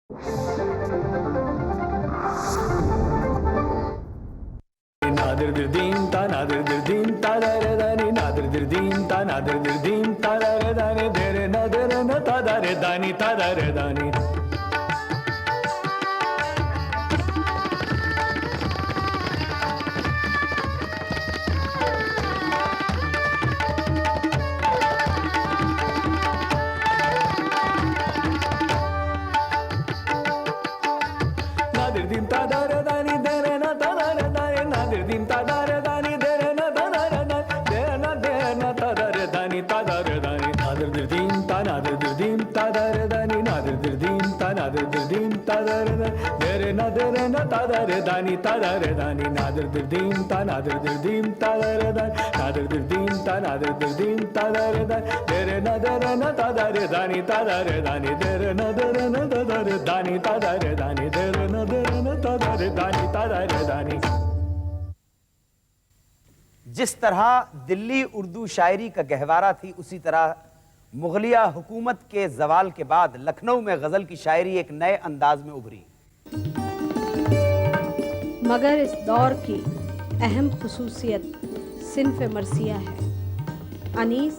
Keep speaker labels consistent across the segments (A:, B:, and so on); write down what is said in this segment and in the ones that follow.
A: nadir din ta nadir din ta da re da ni nadir din ta nadir din ta da re da ni de re na ta da re da ni ta da re da ni nadir din ta da re da ni de re na ta da re da ni nadir din ta da re da ni de re na ta da re da de na ta da re da ni ta da re da ni nadir din ta nadir din ta da re da ni nadir din ta nadir din ta da re da de re na ta da re da ni ta da re da ni nadir din ta nadir din ta da re da nadir din ta nadir din ta da re da de re na ta da re da ni ta da re da ni de re na ta da re da ni ta da re da ni de re na ta da re da ni ta da re da ni।
B: जिस तरह दिल्ली उर्दू शायरी का गहवारा थी, उसी तरह मुगलिया हुकूमत के जवाल के बाद लखनऊ में गज़ल की शायरी एक नए अंदाज में उभरी।
C: मगर इस दौर की अहम खुसूसियत सिन्फ मरसिया है। अनीस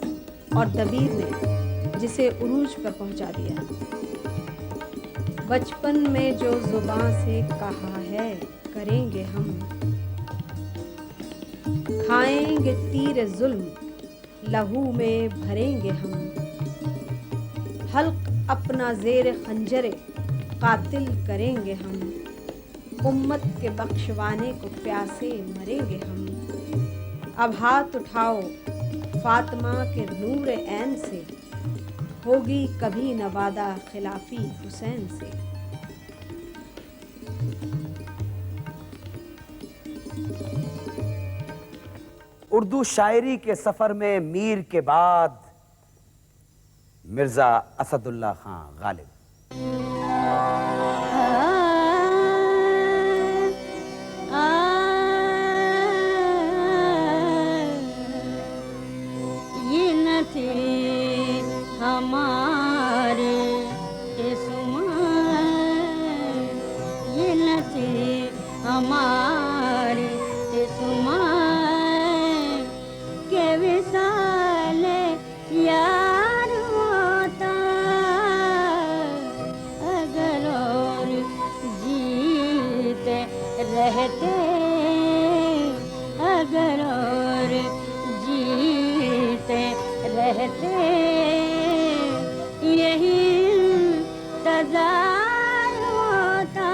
C: और दबीर ने जिसे उरूज पर पहुंचा दिया। बचपन में जो जुबां से कहा है करेंगे हम, खाएंगे तीर जुल्म लहू में भरेंगे हम, हल्क अपना जेर खंजरे कातिल करेंगे हम, उम्मत के बख्शवाने को प्यासे मरेंगे हम। अब हाथ उठाओ फातिमा के नूर ऐन से, होगी कभी न वादा खिलाफी हुसैन से।
B: उर्दू शायरी के सफर में मीर के बाद मिर्जा असदुल्ला खां गालिब।
D: ये न थे हमारे ये न थे हमारे के विशाल यार होता, अगर और जीते रहते, अगर और जीते रहते, यही इंतजार होता।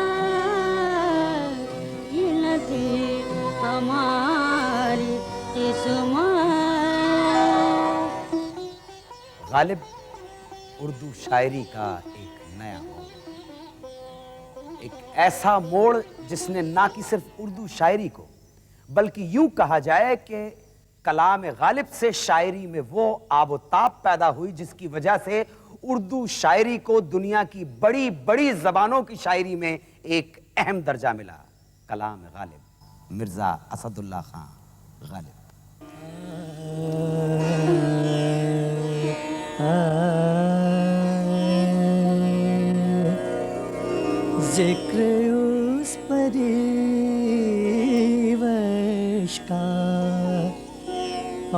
D: ये न थी हमारी
B: गालिब उर्दू शायरी का एक नया मोड़, एक ऐसा मोड़ जिसने ना कि सिर्फ उर्दू शायरी को, बल्कि यूं कहा जाए कि कलाम गालिब से शायरी में वो आबोताब पैदा हुई जिसकी वजह से उर्दू शायरी को दुनिया की बड़ी बड़ी जबानों की शायरी में एक अहम दर्जा मिला। कलाम गालिब, मिर्जा असदुल्ला खां गालिब।
E: जिक्र उस परिवश का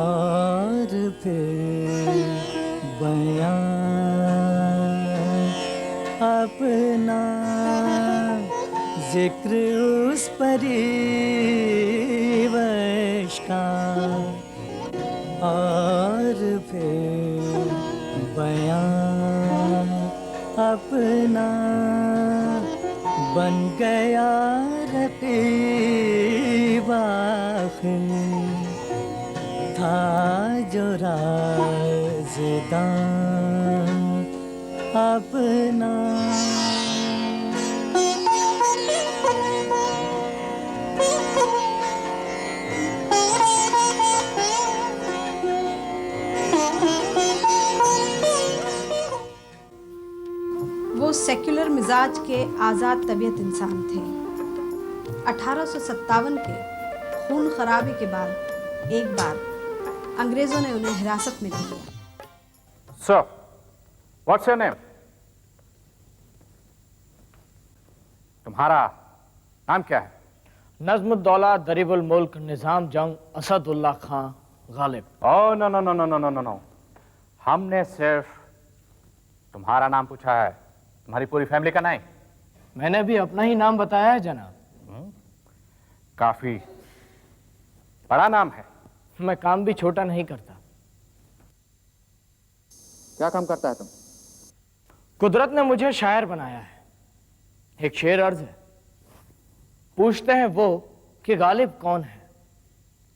E: और फिर बयां अपना, जिक्र उस परिवश का और फिर बयां अपना, बन गया रकीब आखिर था जो राज़दां अपना।
C: वो सेक्युलर मिजाज के आज़ाद तबीयत इंसान थे। 1857 के खून खराबी के बाद एक बार अंग्रेजों ने उन्हें हिरासत में ले लिया।
F: Sir, what's your name? तुम्हारा नाम क्या है?
E: नज़्मुद्दौला दरीबुल मुल्क Nizam Jung Asadullah Khan Ghalib.
F: Oh no no no no no no no no, हमने सिर्फ तुम्हारा नाम पूछा है, तुम्हारी पूरी फैमिली का नहीं।
E: मैंने भी अपना ही नाम बताया है जनाब।
F: काफी बड़ा नाम है।
E: मैं काम भी छोटा नहीं करता।
F: क्या काम करता है तुम?
E: कुदरत ने मुझे शायर बनाया है। एक शेर अर्ज है, पूछते हैं वो कि गालिब कौन है,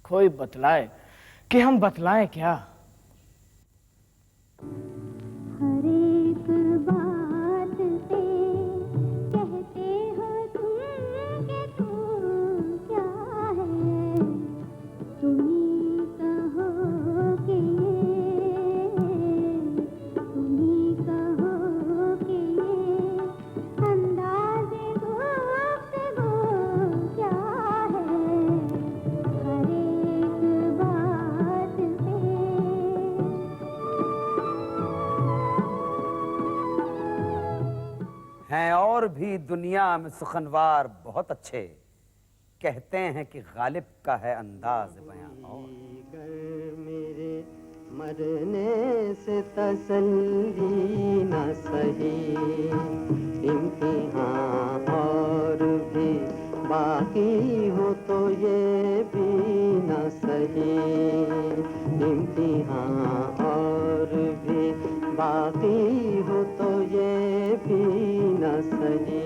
E: कोई बतलाए कि हम बतलाएं क्या।
D: हर एक बात पे कहते हो तुम कि तुम क्या है, तुम ही कहो कि तुम ही कहो कि अंदाज़े गुफ्तगू क्या है, हर एक बात पे।
B: हैं और भी दुनिया में सुखनवार बहुत अच्छे, कहते हैं कि गालिब का है अंदाज बयां और।
G: गर मेरे मरने से तसल्ली न सही, इम्तिहान और भी बाकी हो तो ये भी न सही, इम्तिहान और भी बाकी हो तो ये भी न सही।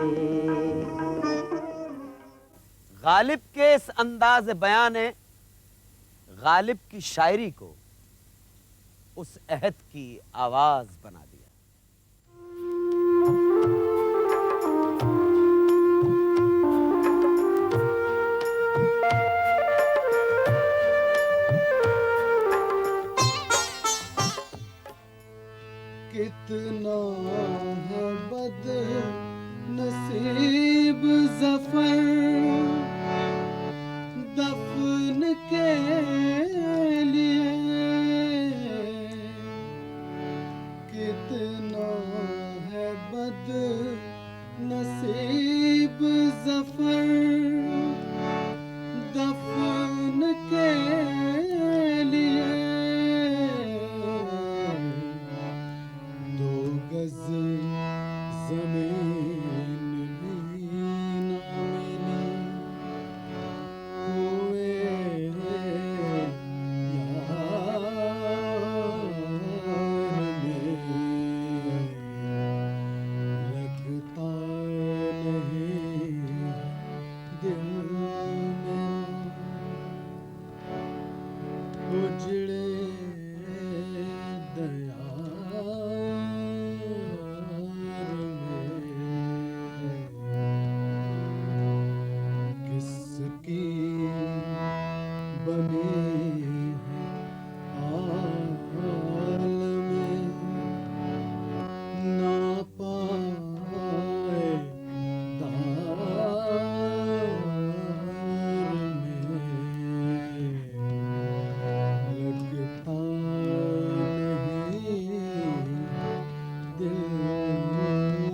B: गालिब के इस अंदाज बयान ने गालिब की शायरी को उस अहद की आवाज बना दिया।
G: कितना है बद नसीब ज़फ़र दफन के लिए, कितना है बद नसीब ज़फ़र दफन के लिए, दो गज ज़मीन भी न मिली, हुए यार में लगता नहीं दिल में, उजड़े दयार में किसकी बनी है आलम ना पाए दार में, लगता नहीं दिल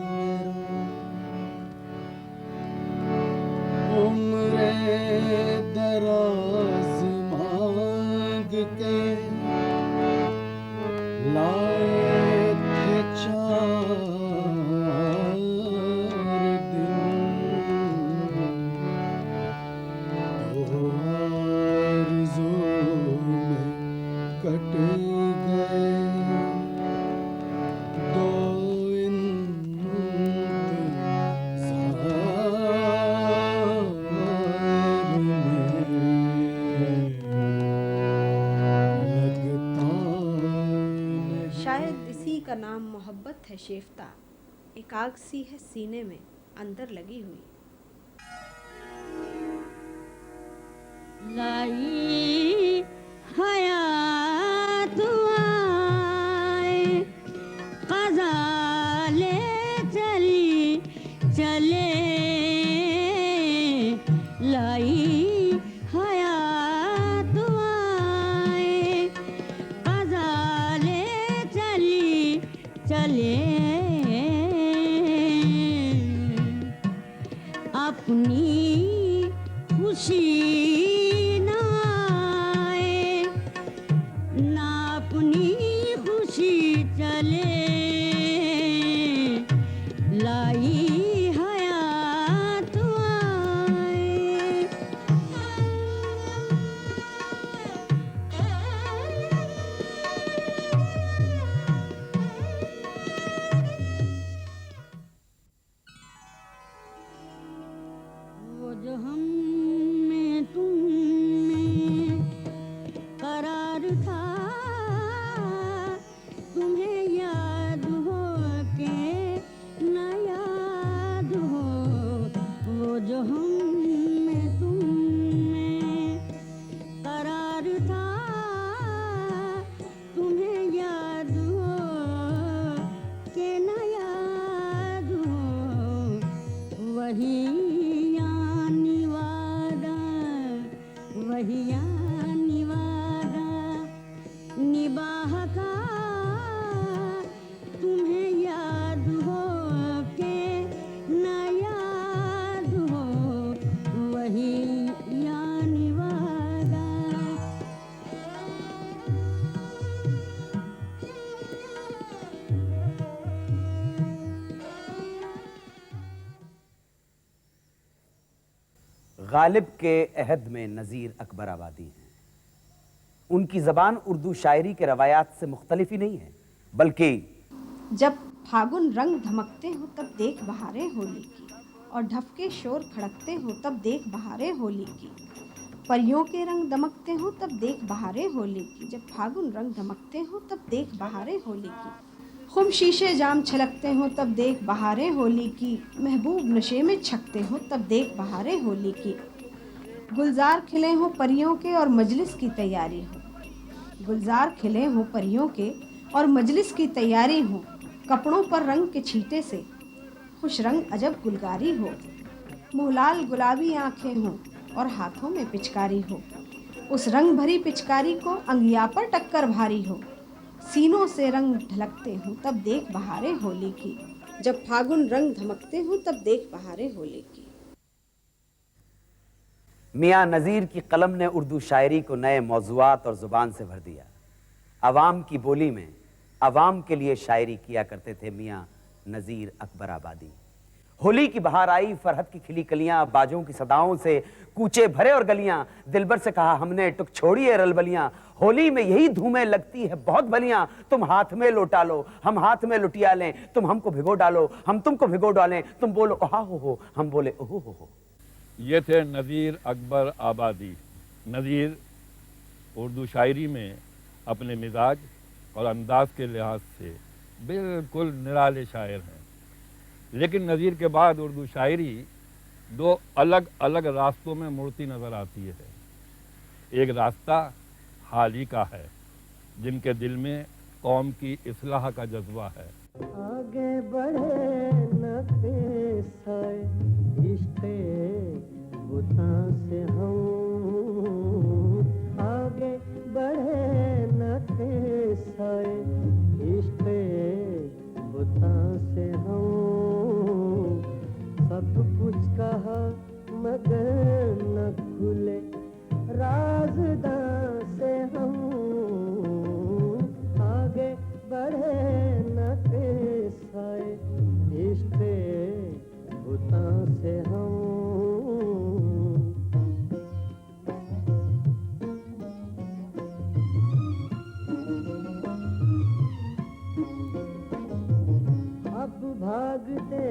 G: मेरा, उम्रे दराज मांग के लाए थे चार दिन, दो आरज़ू में कट गए, दो इंतज़ार में लगता नहीं।
C: शायद इसी का नाम मोहब्बत है शेफ्ता, एक आग सी है सीने में अंदर लगी हुई।
D: लाई हयात आए क़ज़ा ले चली चले, लाई हयात आए क़ज़ा ले चली चले, अपनी खुशी ना आए, ना अपनी खुशी चले, लाई हयात आए। वो जो हम में तुम में करार था, तुम्हें याद हो के न याद हो। वो जो हम में तुम में करार था, तुम्हें याद हो के न याद हो। वही यानी वादा, वही यानी वादा निबाह का, तुम्हें याद हो के न याद हो। वही यानी वादा।
B: गालिब के अहद में नज़ीर अकबर आबादी हैं। उनकी ज़बान उर्दू शायरी के रवायात से मुख्तलिफ ही नहीं है, बल्कि
C: जब फागुन रंग धमकते हो तब देख बहारें होली की, और ढफके शोर खड़कते हो तब देख बहारें होली की। परियों के रंग दमकते हो तब देख बहारें होली की, जब फागुन रंग धमकते हो तब देख बहारें होली की। खुम शीशे जाम छलकते हो तब देख बहारें होली की, महबूब नशे में छकते हो तब देख बहारें होली की। गुलजार खिले हो परियों के और मजलिस की तैयारी हो, गुलजार खिले हो परियों के और मजलिस की तैयारी हो। कपड़ों पर रंग के छींटे से खुश रंग अजब गुलगारी हो। मुहलाल गुलाबी आंखें हों और हाथों में पिचकारी हो, उस रंग भरी पिचकारी को अंगिया पर टक्कर भारी हो। सीनों से रंग ढलकते हो तब देख बहारें होली की, जब फागुन रंग धमकते हो तब देख बहारें होली की।
B: मियाँ नज़ीर की कलम ने उर्दू शायरी को नए मौज़ूआत और ज़ुबान से भर दिया। अवाम की बोली में अवाम के लिए शायरी किया करते थे मियाँ नज़ीर अकबर आबादी। होली की बहार आई, फरहत की खिली कलियां, बाजों की सदाओं से कूचे भरे और गलियां। दिलबर से कहा हमने टुक छोड़िए रलबलियां, होली में यही धूमें लगती है बहुत बलियां। तुम हाथ में लोटा लो, हम हाथ में लुटिया लें, तुम हमको भिगो डालो, हम तुमको भिगो डालें। तुम बोलो ओहा हो, हम बोले ओहो हो।
H: ये थे नज़ीर अकबर आबादी। नज़ीर उर्दू शायरी में अपने मिजाज और अंदाज के लिहाज से बिल्कुल निराले शायर हैं। लेकिन नज़ीर के बाद उर्दू शायरी दो अलग अलग रास्तों में मुड़ती नज़र आती है। एक रास्ता हाल ही का है, जिनके दिल में कौम की इस्लाह का जज्बा है।
G: आगे बढ़े न साए इश्क़े बुता से हम, आगे बढ़े न साए इश्क़े बुता से हम। सब कुछ कहा मगर न खुले राज़दां से हम, आगे बढ़े न साए इश्क़े बुता से हम। अब भागते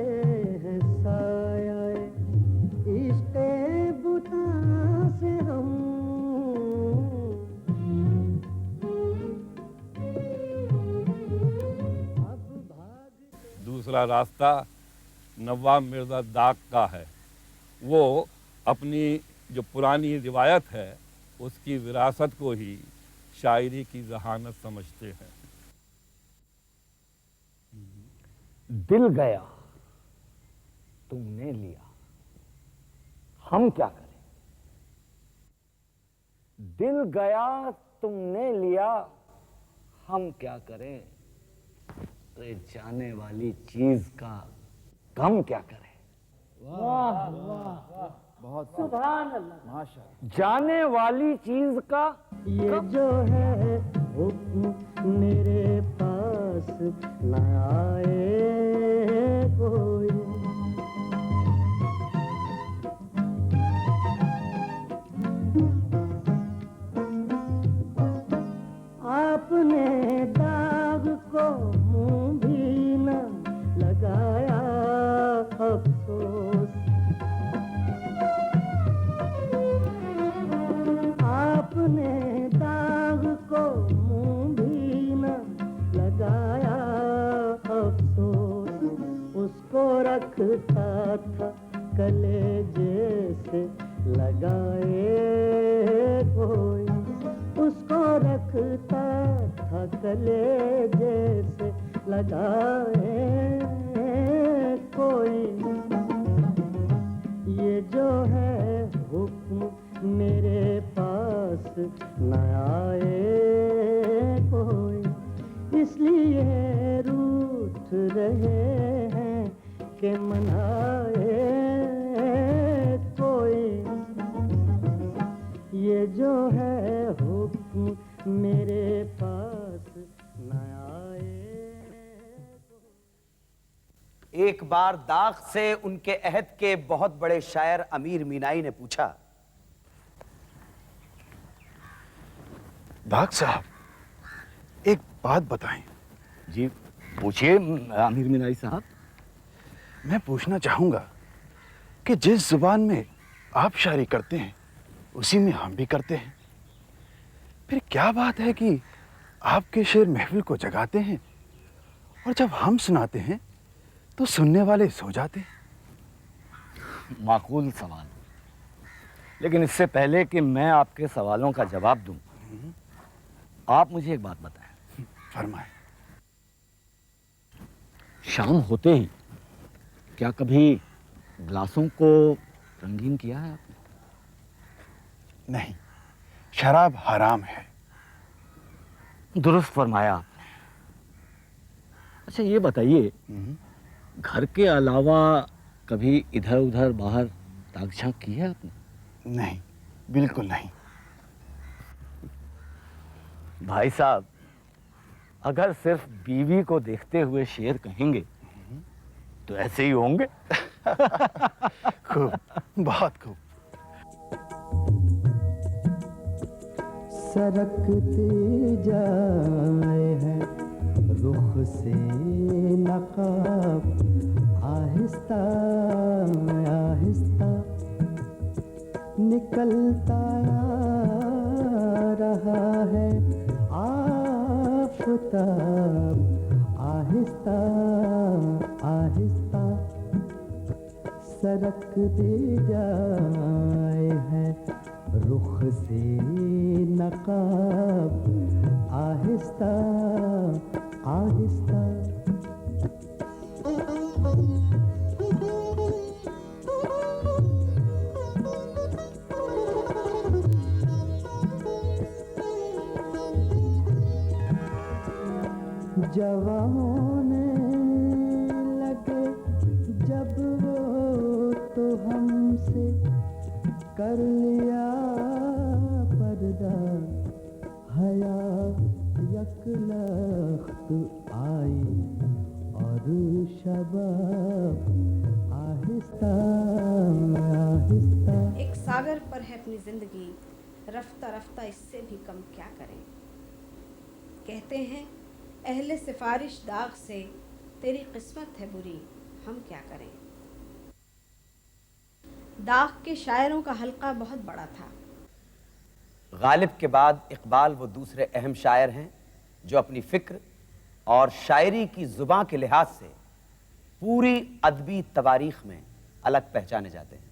G: हैं साए इश्क़े बुता से हम।
H: दूसरा रास्ता नवाब मिर्ज़ा दाग का है। वो अपनी जो पुरानी रिवायत है उसकी विरासत को ही शायरी की जहानत समझते हैं।
E: दिल गया तुमने लिया, हम क्या करें। दिल गया तुमने लिया, हम क्या करें। रे जाने वाली चीज का गम क्या करें। जाने वाली चीज का
G: ये जो है हुक्म मेरे पास न आए कोई। आपने दाग को मुंह भी न लगाया अफसोस। आपने दाग को मुंह भी न लगाया अफसोस। उसको रखता था कलेजे से लगाए कोई। उसको रखता था कलेजे से लगाए कोई। ये जो है हुक्म मेरे पास न आए कोई। इसलिए रूठ रहे हैं कि मनाए कोई। ये जो है हुक्म मेरे पास न आए।
B: एक बार दाग से उनके अहद के बहुत बड़े शायर अमीर मीनाई ने पूछा,
I: दाग साहब, एक बात बताएं।
J: जी पूछिए आमिर मीनाई साहब।
I: मैं पूछना चाहूंगा कि जिस जुबान में आप शायरी करते हैं उसी में हम भी करते हैं। फिर क्या बात है कि आपके शेर महफिल को जगाते हैं और जब हम सुनाते हैं तो सुनने वाले सो जाते हैं।
J: माकूल सवाल, लेकिन इससे पहले कि मैं आपके सवालों का जवाब दूं, आप मुझे एक बात बताएं।
I: फरमाएं।
J: शाम होते ही क्या कभी गिलासों को रंगीन किया है आपने?
I: नहीं, शराब हराम है।
J: दुरुस्त फरमाया आपने। अच्छा ये बताइए, घर के अलावा कभी इधर उधर बाहर ताक झांक की है आपने?
I: नहीं, बिल्कुल नहीं।
J: भाई साहब, अगर सिर्फ बीवी को देखते हुए शेर कहेंगे तो ऐसे ही होंगे।
I: खूब, बहुत खूब।
G: सरकते जाए हैं रुख से नकाब, आहिस्ता आहिस्ता निकलता आ रहा है आफताब, आहिस्ता आहिस्ता सरकते जाए हैं रुख से नकाब, आहिस्ता आहिस्ता। जवाने लगे जब वो तो हमसे कर लिया पर्दा, हया यकलख्त आई और शबाब, आहिस्ता आहिस्ता।
C: एक सागर पर है अपनी जिंदगी, रफ्ता रफ्ता इससे भी कम क्या करें। कहते हैं अहले सिफारिश दाग से तेरी किस्मत है बुरी, हम क्या करें। दाग के शायरों का हल्का बहुत बड़ा था।
B: गालिब के बाद इकबाल वो दूसरे अहम शायर हैं जो अपनी फिक्र और शायरी की जुबान के लिहाज से पूरी अदबी तवारीख में अलग पहचाने जाते हैं।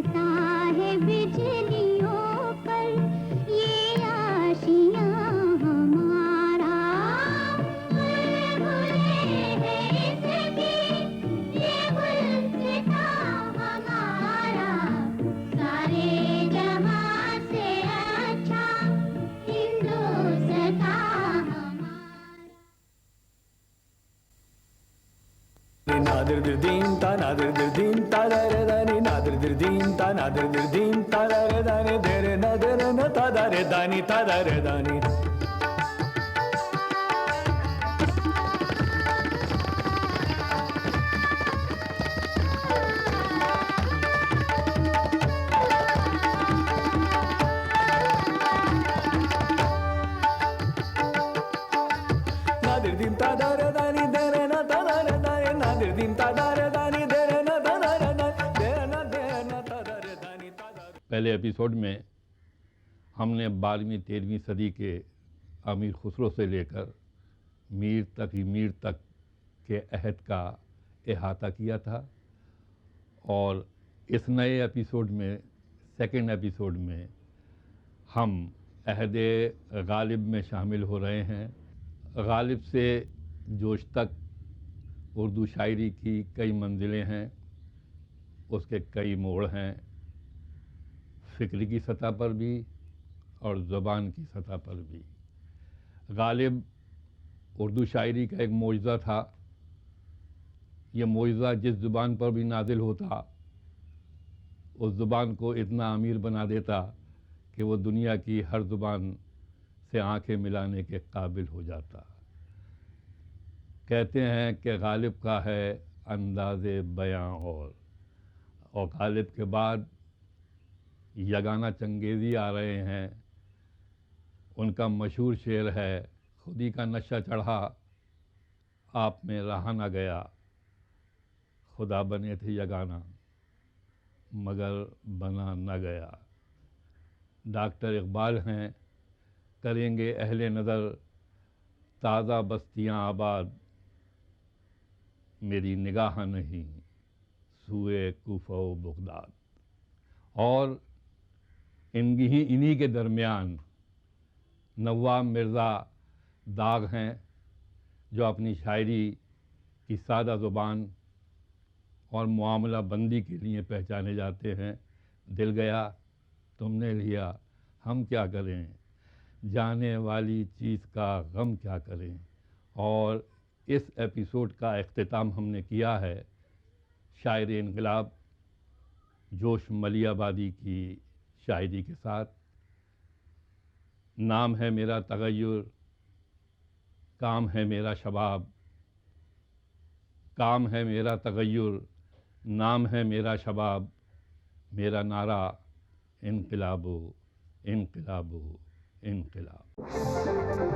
D: गिरता है बिजलियों पर ये आशियाँ हमारा बुलबुले है इसकी ये गुलसिता हमारा सारे जहां से अच्छा हिंदुस्तान हमारा।
A: nadir dirdim ta nadir dirdim ta dare dani nadir dirdim ta nadir dirdim ta dare dani dere na ta dare dani ta dare dani nadir dim ta dare dani dere na ta dare dani nadir dim ta dare dani dere na ta dare dani dere na ta dare dani ta dare।
H: पहले episode में हमने 12वीं 13वीं सदी के अमीर खुसरो से लेकर मीर तक के अहद का अहाता किया था और इस नए एपिसोड में सेकंड एपिसोड में हम अहद गालिब में शामिल हो रहे हैं। गालिब से जोश तक उर्दू शायरी की कई मंजिलें हैं, उसके कई मोड़ हैं, फ़िक्र की सतह पर भी और ज़बान की सतह पर भी। गालिब उर्दू शायरी का एक मोइज़ा था। ये मोइज़ा जिस ज़ुबान पर भी नाजिल होता उस ज़ुबान को इतना अमीर बना देता कि वो दुनिया की हर ज़ुबान से आंखें मिलाने के काबिल हो जाता। कहते हैं कि गालिब का है अंदाज़े बयां और गालिब के बाद यगाना चंगेज़ी आ रहे हैं। उनका मशहूर शेर है, खुदी का नशा चढ़ा आप में रहा न गया, खुदा बने थे यगाना मगर बना न गया। डॉक्टर इकबाल हैं, करेंगे अहले नज़र ताज़ा बस्तियाँ आबाद, मेरी निगाह नहीं सूए कूफा व बगदाद। और इन्हीं के दरमियान नवाब मिर्ज़ा दाग हैं जो अपनी शायरी की सादा ज़ुबान और मुआमला बंदी के लिए पहचाने जाते हैं। दिल गया तुमने लिया हम क्या करें, जाने वाली चीज़ का गम क्या करें। और इस एपिसोड का इख्तिताम हमने किया है शायर इनकलाब जोश मलियाबादी की शायरी के साथ। नाम है मेरा तगय्युर, काम है मेरा शबाब, काम है मेरा तगय्युर, नाम है मेरा शबाब, मेरा नारा इनकलाबो इनकलाबो इनकलाब।